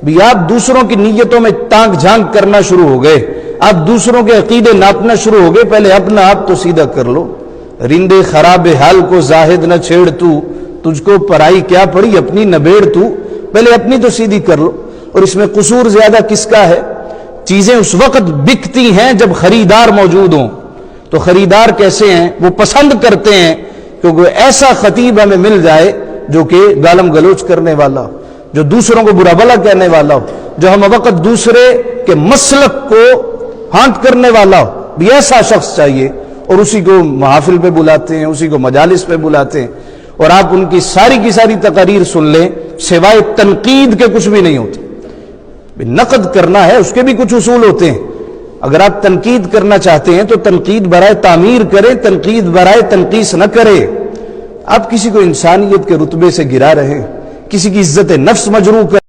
بھی آپ دوسروں کی نیتوں میں تانگ جھانک کرنا شروع ہو گئے، آپ دوسروں کے عقیدے ناپنا شروع ہو گئے، پہلے اپنا آپ تو سیدھا کر لو۔ رندے خراب حال کو زاہد نہ چھیڑ تو، تجھ کو پرائی کیا پڑی اپنی نبیڑ تو، پہلے اپنی تو سیدھی کر لو۔ اور اس میں قصور زیادہ کس کا ہے؟ چیزیں اس وقت بکتی ہیں جب خریدار موجود ہوں، تو خریدار کیسے ہیں؟ وہ پسند کرتے ہیں کیونکہ ایسا خطیب ہمیں مل جائے جو کہ گالم گلوچ کرنے والا ہو، جو دوسروں کو برا بھلا کہنے والا ہو، جو ہم وقت دوسرے کے مسلک کو ہانٹ کرنے والا ہو، بھی ایسا شخص چاہیے۔ اور اسی کو محافل پہ بلاتے ہیں، اسی کو مجالس پہ بلاتے ہیں، اور آپ ان کی ساری تقاریر سن لیں، سوائے تنقید کے کچھ بھی نہیں ہوتے۔ نقد کرنا ہے، اس کے بھی کچھ اصول ہوتے ہیں۔ اگر آپ تنقید کرنا چاہتے ہیں تو تنقید برائے تعمیر کریں، تنقید برائے تنقیص نہ کریں۔ آپ کسی کو انسانیت کے رتبے سے گرا رہے ہیں، کسی کی عزت نفس مجروح کریں۔